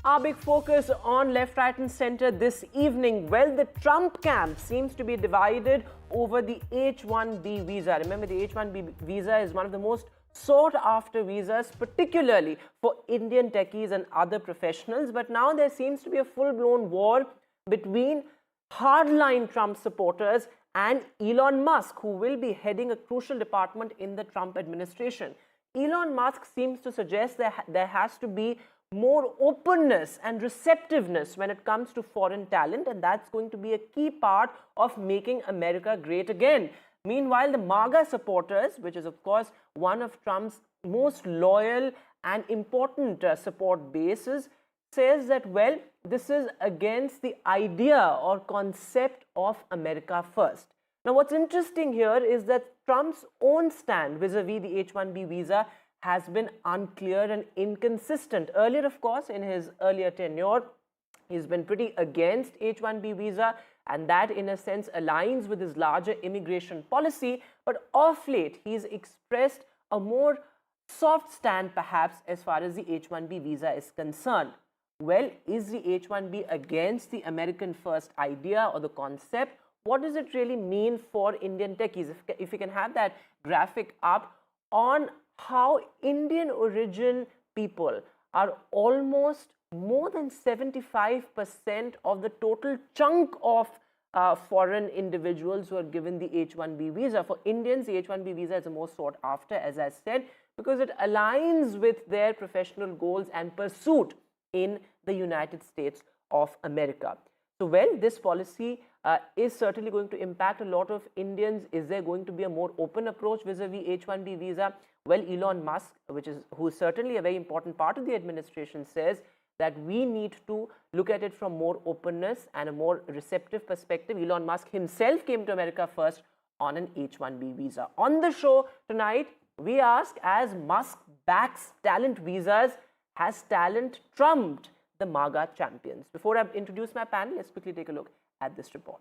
Our big focus on left, right and center this evening. Well, the Trump camp seems to be divided over the H-1B visa. Remember, the H-1B visa is one of the most sought after visas, particularly for Indian techies and other professionals. But now there seems to be a full-blown war between hardline Trump supporters and Elon Musk, who will be heading a crucial department in the Trump administration. Elon Musk seems to suggest that there has to be more openness and receptiveness when it comes to foreign talent, and that's going to be a key part of making America great again. Meanwhile, the MAGA supporters, which is of course one of Trump's most loyal and important support bases, says that, well, this is against the idea or concept of America first. Now, what's interesting here is that Trump's own stand vis-a-vis the H-1B visa has been unclear and inconsistent. Earlier, of course, in his earlier tenure, he's been pretty against H-1B visa, and that in a sense aligns with his larger immigration policy. But of late, he's expressed a more soft stand perhaps as far as the H-1B visa is concerned. Well, is the H-1B against the American first idea or the concept? What does it really mean for Indian techies? If we can have that graphic up on how Indian origin people are almost more than 75% of the total chunk of foreign individuals who are given the H-1B visa. For Indians, the H-1B visa is the most sought after, as I said, because it aligns with their professional goals and pursuit in the United States of America. So, well, this policy is certainly going to impact a lot of Indians. Is there going to be a more open approach vis-a-vis H-1B visa? Well, Elon Musk, who is certainly a very important part of the administration, says that we need to look at it from more openness and a more receptive perspective. Elon Musk himself came to America first on an H-1B visa. On the show tonight, we ask, as Musk backs talent visas, has talent trumped the MAGA champions? Before I introduce my panel, let's quickly take a look at this report.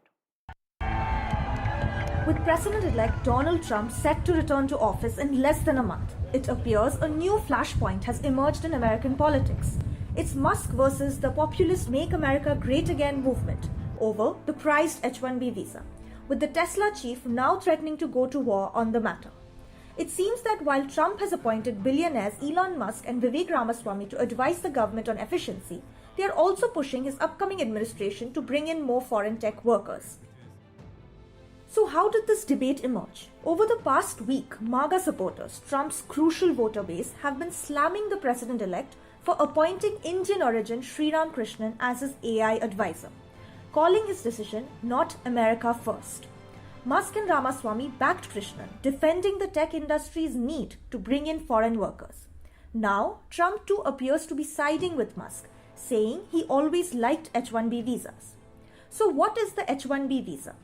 With President-elect Donald Trump set to return to office in less than a month, it appears a new flashpoint has emerged in American politics. It's Musk versus the populist Make America Great Again movement over the prized H-1B visa, with the Tesla chief now threatening to go to war on the matter. It seems that while Trump has appointed billionaires Elon Musk and Vivek Ramaswamy to advise the government on efficiency, they are also pushing his upcoming administration to bring in more foreign tech workers. So how did this debate emerge? Over the past week, MAGA supporters, Trump's crucial voter base, have been slamming the president-elect for appointing Indian origin Sriram Krishnan as his AI advisor, calling his decision not America first. Musk and Ramaswamy backed Krishnan, defending the tech industry's need to bring in foreign workers. Now, Trump too appears to be siding with Musk, saying he always liked H-1B visas. So what is the H-1B visa?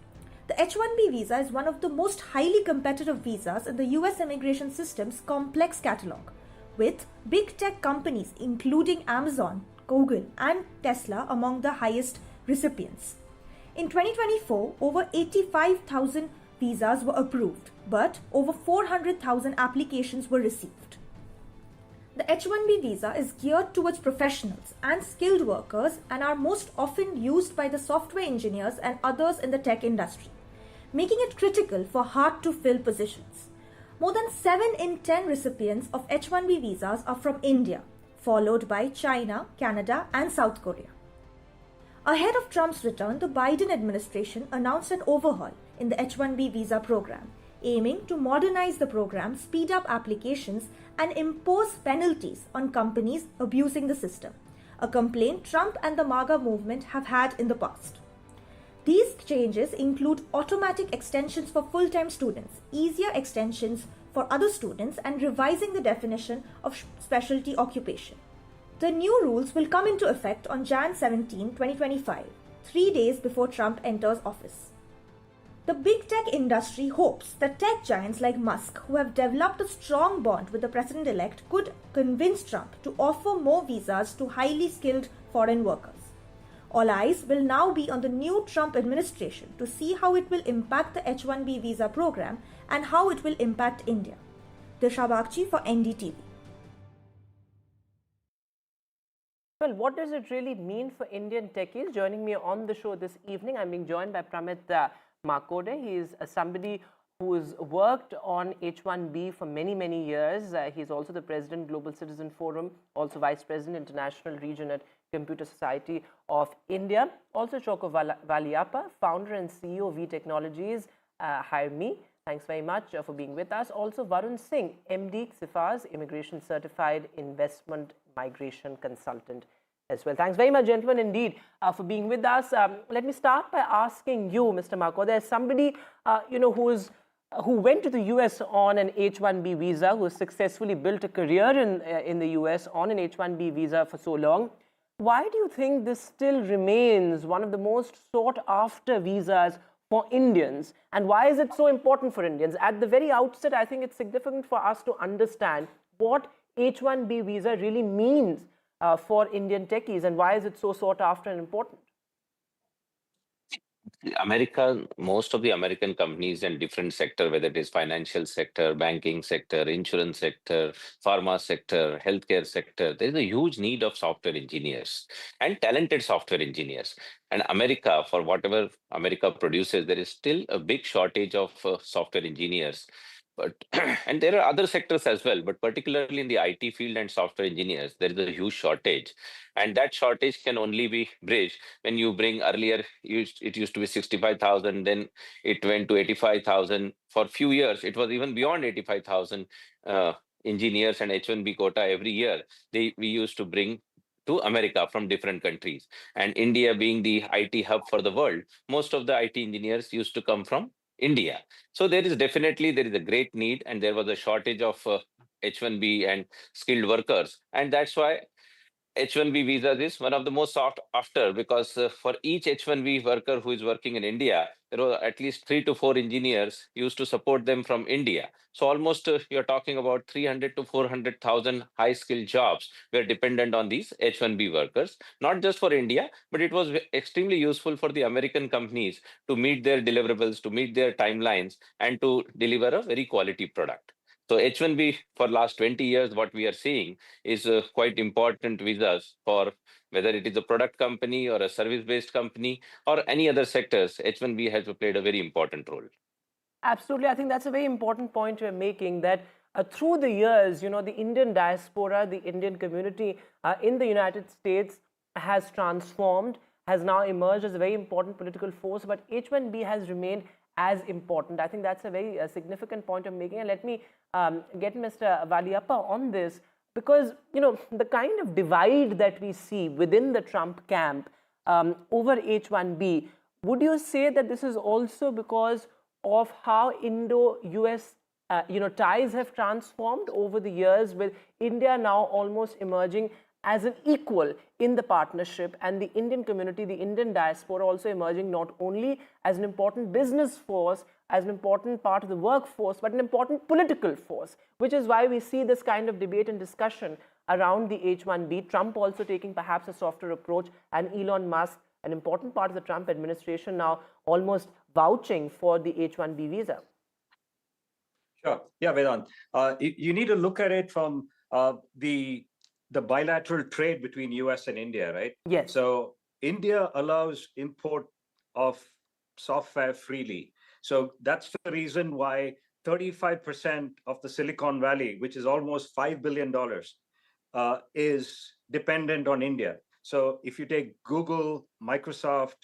The H-1B visa is one of the most highly competitive visas in the US immigration system's complex catalogue, with big tech companies including Amazon, Google and Tesla among the highest recipients. In 2024, over 85,000 visas were approved, but over 400,000 applications were received. The H-1B visa is geared towards professionals and skilled workers and are most often used by the software engineers and others in the tech industry, making it critical for hard-to-fill positions. More than 7 in 10 recipients of H-1B visas are from India, followed by China, Canada and South Korea. Ahead of Trump's return, the Biden administration announced an overhaul in the H-1B visa program, aiming to modernize the program, speed up applications, and impose penalties on companies abusing the system, a complaint Trump and the MAGA movement have had in the past. These changes include automatic extensions for full-time students, easier extensions for other students, and revising the definition of specialty occupation. The new rules will come into effect on Jan 17, 2025, 3 days before Trump enters office. The big tech industry hopes that tech giants like Musk, who have developed a strong bond with the president-elect, could convince Trump to offer more visas to highly skilled foreign workers. All eyes will now be on the new Trump administration to see how it will impact the H-1B visa program and how it will impact India. Disha Bagchi for NDTV. Well, what does it really mean for Indian techies? Joining me on the show this evening, I'm being joined by Pramit Makode. He is somebody who's worked on H1B for many, many years. He's also the president, Global Citizen Forum, also vice president, International Region at Computer Society of India. Also, Choko Valiappa, founder and CEO of V Technologies. Hire me. Thanks very much for being with us. Also, Varun Singh, MD, CIFA's Immigration Certified Investment Migration Consultant as well. Thanks very much, gentlemen, indeed, for being with us. Let me start by asking you, Mr. Marco. There's somebody, who went to the US on an H-1B visa, who successfully built a career in the US on an H-1B visa for so long. Why do you think this still remains one of the most sought-after visas for Indians, and why is it so important for Indians? At the very outset, I think it's significant for us to understand what H-1B visa really means for Indian techies, and why is it so sought after and important? America, most of the American companies in different sector, whether it is financial sector, banking sector, insurance sector, pharma sector, healthcare sector, there is a huge need of software engineers and talented software engineers. And America, for whatever America produces, there is still a big shortage of software engineers. But and there are other sectors as well, but particularly in the IT field and software engineers, there is a huge shortage. And that shortage can only be bridged when you bring earlier, it used to be 65,000, then it went to 85,000. For a few years, it was even beyond 85,000 engineers and H1B quota every year. We used to bring to America from different countries. And India being the IT hub for the world, most of the IT engineers used to come from India. So there is a great need, and there was a shortage of H1B and skilled workers. And that's why H1B visa is one of the most sought after, because for each H1B worker who is working in India, there were at least 3 to 4 engineers used to support them from India. So almost you're talking about 300 to 400,000 high skilled jobs were dependent on these H1B workers, not just for India, but it was extremely useful for the American companies to meet their deliverables, to meet their timelines, and to deliver a very quality product. So H1B for last 20 years, what we are seeing is quite important visas for whether it is a product company or a service-based company or any other sectors. H1B has played a very important role. Absolutely. I think that's a very important point you're making, that through the years, the Indian diaspora, the Indian community in the United States has transformed, has now emerged as a very important political force, but H1B has remained as important. I think that's a very significant point you're making. And let me get Mr. Valiappa on this, because, the kind of divide that we see within the Trump camp over H1B, would you say that this is also because of how Indo-US ties have transformed over the years, with India now almost emerging as an equal in the partnership, and the Indian community, the Indian diaspora, also emerging not only as an important business force, as an important part of the workforce, but an important political force, which is why we see this kind of debate and discussion around the H1B, Trump also taking perhaps a softer approach, and Elon Musk, an important part of the Trump administration, now almost vouching for the H1B visa. Sure. Yeah, Vedant. You need to look at it from the bilateral trade between US and India, right? Yes. So India allows import of software freely. So that's the reason why 35% of the Silicon Valley, which is almost $5 billion, is dependent on India. So if you take Google, Microsoft,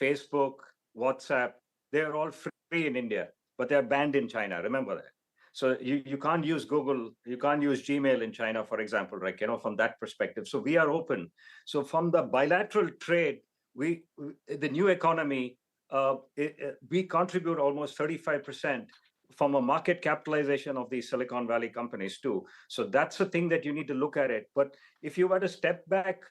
Facebook, WhatsApp, they're all free in India, but they're banned in China. Remember that. So you can't use Google, you can't use Gmail in China, for example, right? From that perspective. So we are open. So from the bilateral trade, the new economy, we contribute almost 35% from a market capitalization of these Silicon Valley companies too. So that's the thing that you need to look at it. But if you were to step back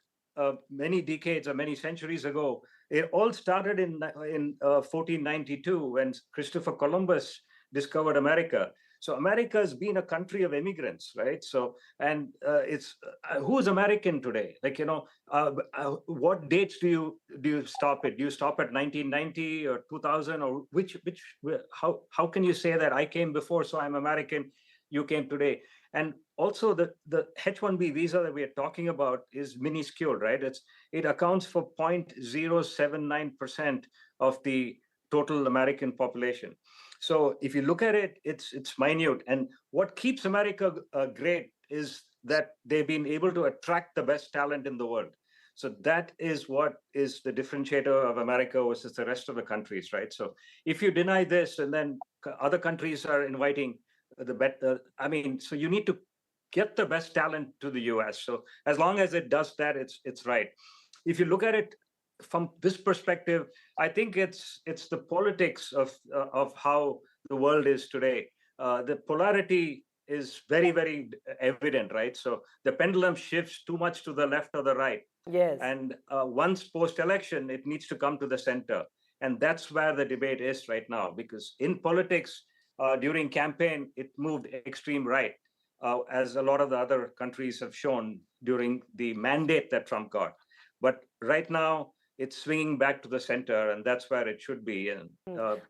many decades or many centuries ago, it all started in 1492 when Christopher Columbus discovered America. So America has been a country of immigrants, right? So, and it's who's American today? What dates do you stop at? Do you stop at 1990 or 2000, or how can you say that I came before, so I'm American, you came today? And also the H-1B visa that we are talking about is minuscule, right? It accounts for 0.079% of the total American population. So if you look at it, it's minute. And what keeps America great is that they've been able to attract the best talent in the world. So that is what is the differentiator of America versus the rest of the countries, right? So if you deny this, and then other countries are inviting the better, so you need to get the best talent to the US. So as long as it does that, it's right. If you look at it from this perspective, I think it's the politics of how the world is today. The polarity is very, very evident, right? So the pendulum shifts too much to the left or the right. Yes. And once post-election, it needs to come to the center. And that's where the debate is right now, because in politics, during campaign, it moved extreme right, as a lot of the other countries have shown during the mandate that Trump got. But right now, it's swinging back to the center, and that's where it should be. And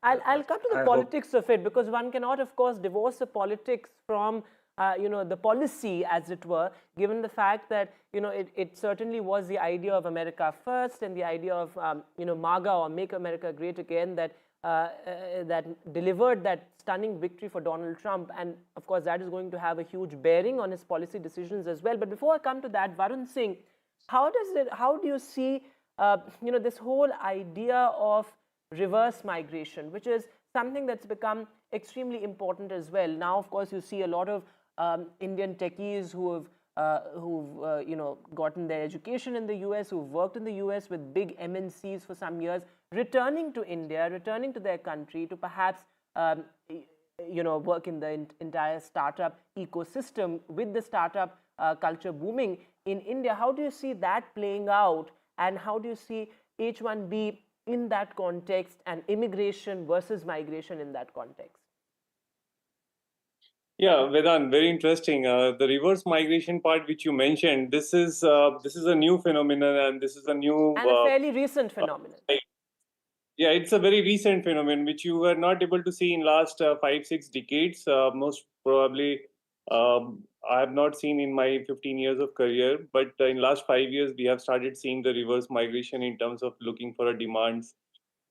I'll come to the politics of it, because one cannot, of course, divorce the politics from the policy, as it were, given the fact that it certainly was the idea of America first and the idea of MAGA, or Make America Great Again, that delivered that stunning victory for Donald Trump. And of course, that is going to have a huge bearing on his policy decisions as well. But before I come to that, Varun Singh, how do you see this whole idea of reverse migration, which is something that's become extremely important as well? Now, of course, you see a lot of Indian techies who've gotten their education in the US, who've worked in the US with big MNCs for some years, returning to India, returning to their country to perhaps work in the entire startup ecosystem, with the startup culture booming in India. How do you see that playing out, and how do you see H-1B in that context, and immigration versus migration in that context? Yeah, Vedant, very interesting. The reverse migration part which you mentioned, this is a new phenomenon, and this is a new and a fairly recent phenomenon. Yeah, it's a very recent phenomenon which you were not able to see in last 5-6 decades. Most probably, I have not seen in my 15 years of career, but in last 5 years we have started seeing the reverse migration in terms of looking for a demands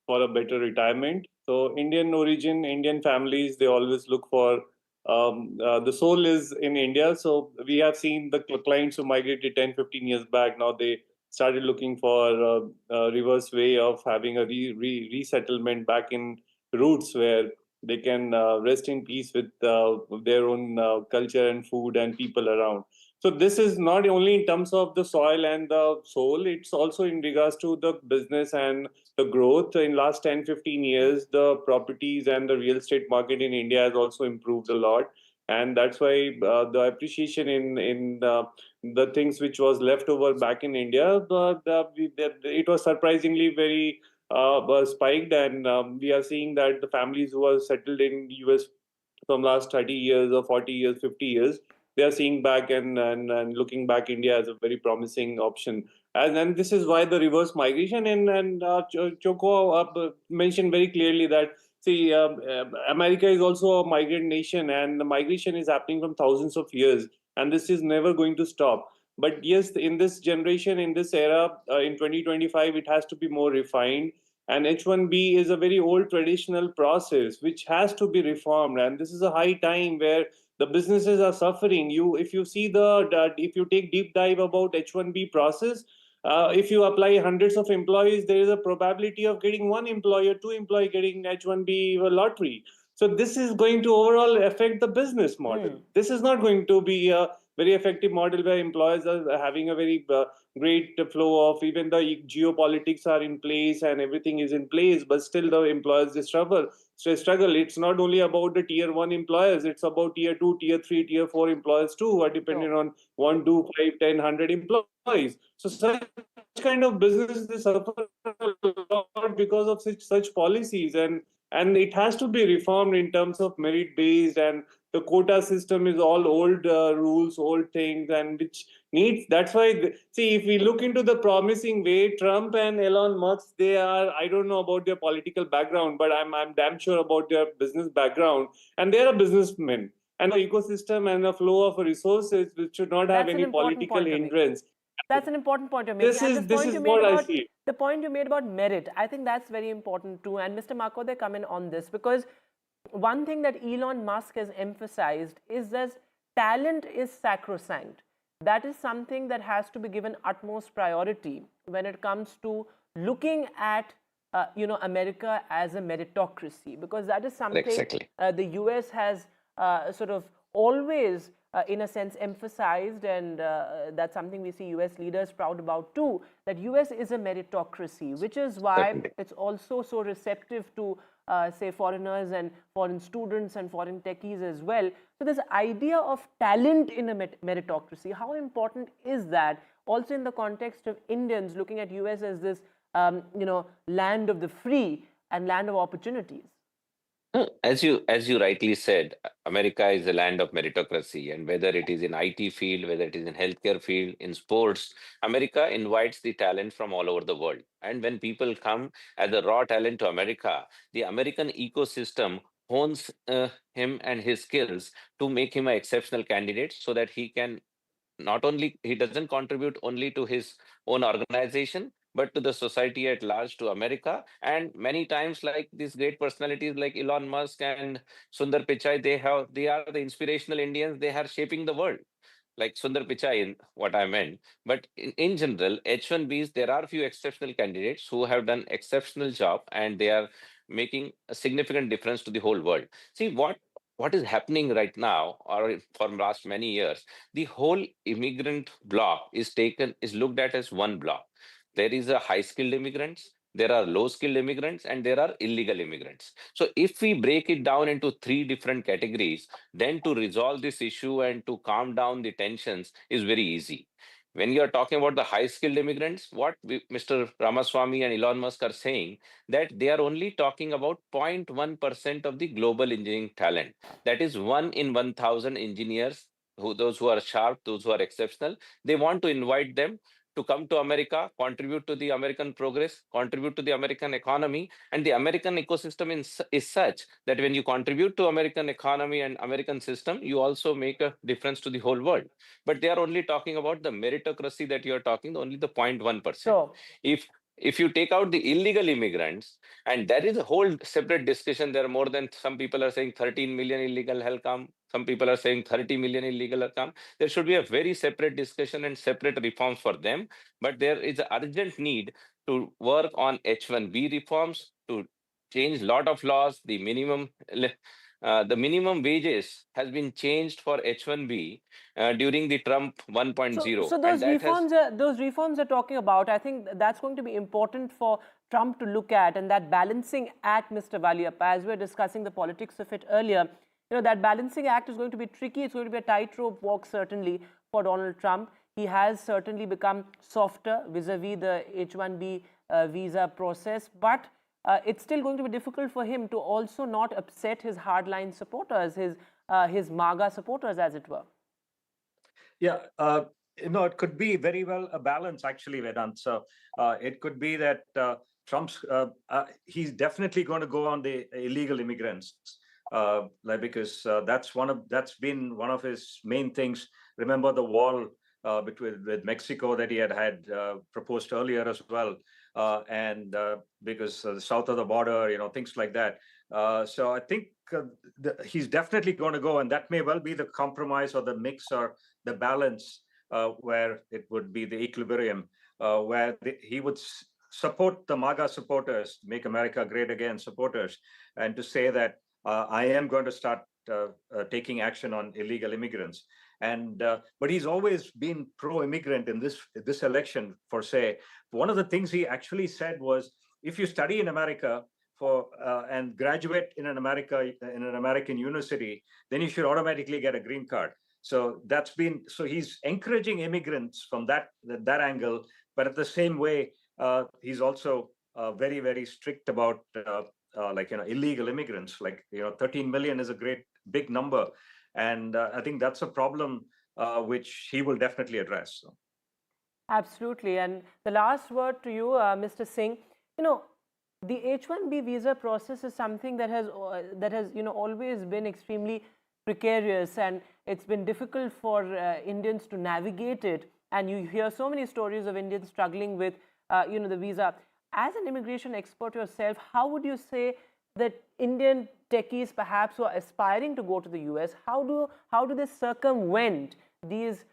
for a better retirement. So Indian origin, Indian families, they always look for the soul is in India. So we have seen the clients who migrated 10-15 years back. Now they started looking for a reverse way of having a resettlement back in roots, where they can rest in peace with their own culture and food and people around. So this is not only in terms of the soil and the soul, it's also in regards to the business and the growth. In last 10-15 years, the properties and the real estate market in India has also improved a lot. And that's why the appreciation in the things which was left over back in India, it was surprisingly very spiked. And we are seeing that the families who are settled in US from last 30 years or 40 years, 50 years, they are seeing back and looking back India as a very promising option. And then this is why the reverse migration, and Choco mentioned very clearly that, see, America is also a migrant nation, and the migration is happening from thousands of years, and this is never going to stop. But yes, in this generation, in this era, in 2025, it has to be more refined. And H-1B is a very old traditional process which has to be reformed. And this is a high time where the businesses are suffering. If you see if you take deep dive about H-1B process, if you apply hundreds of employees, there is a probability of getting one employee or two employees getting H-1B lottery. So this is going to overall affect the business model. This is not going to be a very effective model where employers are having a very great flow of, even the geopolitics are in place and everything is in place, but still the employers they struggle. It's not only about the tier 1 employers, it's about tier 2, tier 3, tier 4 employers too, who are dependent on 1, 2, 5, 10, 100 employees. So such kind of businesses, they suffer a lot because of such policies, and it has to be reformed in terms of merit based, and the quota system is all old rules, old things, and which needs, that's why, see, if we look into the promising way, Trump and Elon Musk, they are, I don't know about their political background, but I'm damn sure about their business background, and they're a businessman. and the ecosystem and the flow of resources, which should not have That's an any important political point you're making. hindrance. That's an important point you're making. This And is this is what I see. the point you made about merit, I think that's very important too. And Mr. Makode, come in on this, because one thing that Elon Musk has emphasized is that talent is sacrosanct. That is something that has to be given utmost priority when it comes to looking at America as a meritocracy, because that is something Exactly. the US has sort of always in a sense emphasized, and that's something we see US leaders proud about too, that US is a meritocracy, which is why Definitely. it's also so receptive to say foreigners and foreign students and foreign techies as well. So this idea of talent in a meritocracy, how important is that also in the context of Indians looking at US as this land of the free and land of opportunities? As you rightly said, America is a land of meritocracy, and whether it is in IT field, whether it is in healthcare field, in sports, America invites the talent from all over the world. And when people come as a raw talent to America, the American ecosystem hones him and his skills to make him an exceptional candidate, so that he can not only he doesn't contribute only to his own organization, but to the society at large, to America. And many times, like these great personalities like Elon Musk and Sundar Pichai, they are the inspirational Indians. They are shaping the world, like Sundar Pichai, in what I meant. But in general, H1Bs, there are few exceptional candidates who have done exceptional job, and they are making a significant difference to the whole world. See what is happening right now, or for last many years, the whole immigrant block is looked at as one block. There is a high skilled immigrants, there are low skilled immigrants, and there are illegal immigrants. So if we break it down into three different categories, then to resolve this issue and to calm down the tensions is very easy. When you are talking about the high skilled immigrants, Mr. Ramaswamy and Elon Musk are saying, that they are only talking about 0.1% of the global engineering talent. That is 1 in 1,000 engineers, those who are sharp, those who are exceptional. They want to invite them to come to America, contribute to the American progress, contribute to the American economy. And the American ecosystem is such that when you contribute to American economy and American system, you also make a difference to the whole world. But they are only talking about the meritocracy that you are talking, only the 0.1%. So If you take out the illegal immigrants, and that is a whole separate discussion. There are more than, some people are saying 13 million illegal have come. Some people are saying 30 million illegal have come. There should be a very separate discussion and separate reforms for them. But there is an urgent need to work on H1B reforms, to change lot of laws. The minimum wages has been changed for H1B during the Trump 1.0. So those reforms are talking about, I think that's going to be important for Trump to look at, and that balancing act, Mr. Valiappa, as we were discussing the politics of it earlier, that balancing act is going to be tricky. It's going to be a tightrope walk, certainly, for Donald Trump. He has certainly become softer vis-a-vis the H1B visa process, but it's still going to be difficult for him to also not upset his hardline supporters, his MAGA supporters, as it were. Yeah, it could be very well a balance, actually, Vedant. So it could be that Trump's he's definitely going to go on the illegal immigrants, because that's been one of his main things. Remember the wall with Mexico that he had proposed earlier as well, and because the south of the border, things like that. So I think he's definitely going to go, and that may well be the compromise or the mix or the balance where it would be the equilibrium, where he would support the MAGA supporters, Make America Great Again supporters, and to say that I am going to start taking action on illegal immigrants. And but he's always been pro-immigrant in this election. For say, one of the things he actually said was, if you study in America and graduate in an American university, then you should automatically get a green card. So he's encouraging immigrants from that angle, but at the same way, he's also very, very strict about illegal immigrants. 13 million is a great big number, and I think that's a problem which he will definitely address. So. Absolutely. And the last word to you, Mr. Singh. The H1B visa process is something that has always been extremely precarious, and it's been difficult for Indians to navigate it. And you hear so many stories of Indians struggling with, the visa. As an immigration expert yourself, how would you say that Indian techies, perhaps who are aspiring to go to the US, how do they circumvent these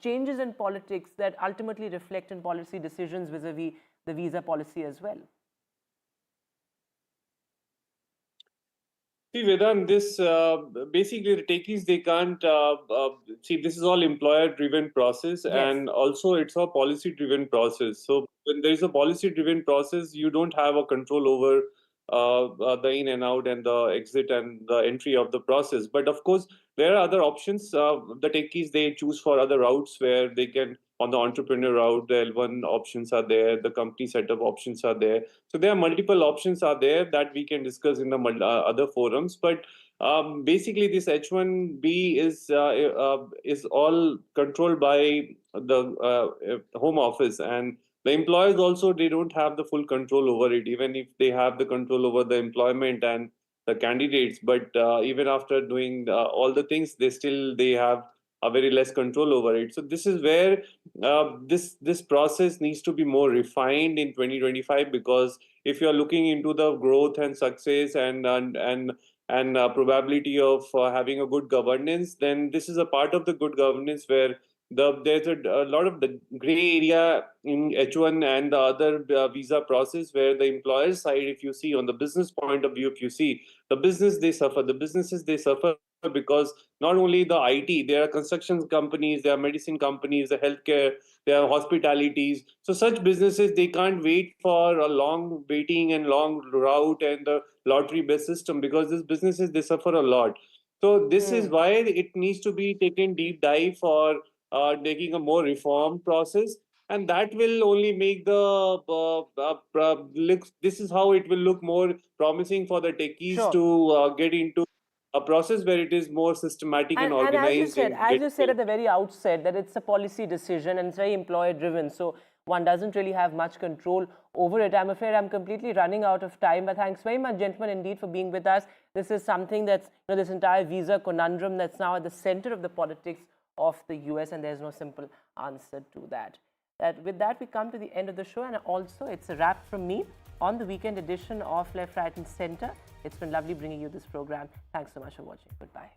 changes in politics that ultimately reflect in policy decisions vis-a-vis the visa policy as well? See, Vedant, this basically the techies, they can't see, this is all employer-driven process, Yes. and also it's a policy-driven process. So when there is a policy-driven process, you don't have a control over the in and out and the exit and the entry of the process. But of course, there are other options. The techies, they choose for other routes where they can, on the entrepreneur route, the L1 options are there, the company setup options are there. So there are multiple options are there that we can discuss in the other forums. But basically, this H1B is all controlled by the Home Office, and the employers also, they don't have the full control over it, even if they have the control over the employment and the candidates. But even after doing all the things, they have a very less control over it. So this is where this process needs to be more refined in 2025, because if you are looking into the growth and success and probability of having a good governance, then this is a part of the good governance where there's a lot of the gray area in H1 and the other visa process, where the employer side, if you see on the business point of view, if you see the businesses, they suffer because not only the IT, there are construction companies, there are medicine companies, the healthcare, there are hospitalities. So such businesses, they can't wait for a long waiting and long route and the lottery-based system, because these businesses, they suffer a lot. So this is why it needs to be taken deep dive for taking a more reformed process, and that will only make this is how it will look more promising for the techies Sure. to get into a process where it is more systematic and organized. And as you said at the very outset, that it's a policy decision and it's very employer driven, so one doesn't really have much control over it. I'm afraid I'm completely running out of time, but thanks very much, gentlemen, indeed, for being with us. This is something that's, this entire visa conundrum that's now at the center of the politics of the US, and there's no simple answer to that. With that, we come to the end of the show, and also it's a wrap from me on the weekend edition of Left, Right and Center. It's been lovely bringing you this program. Thanks so much for watching. Goodbye.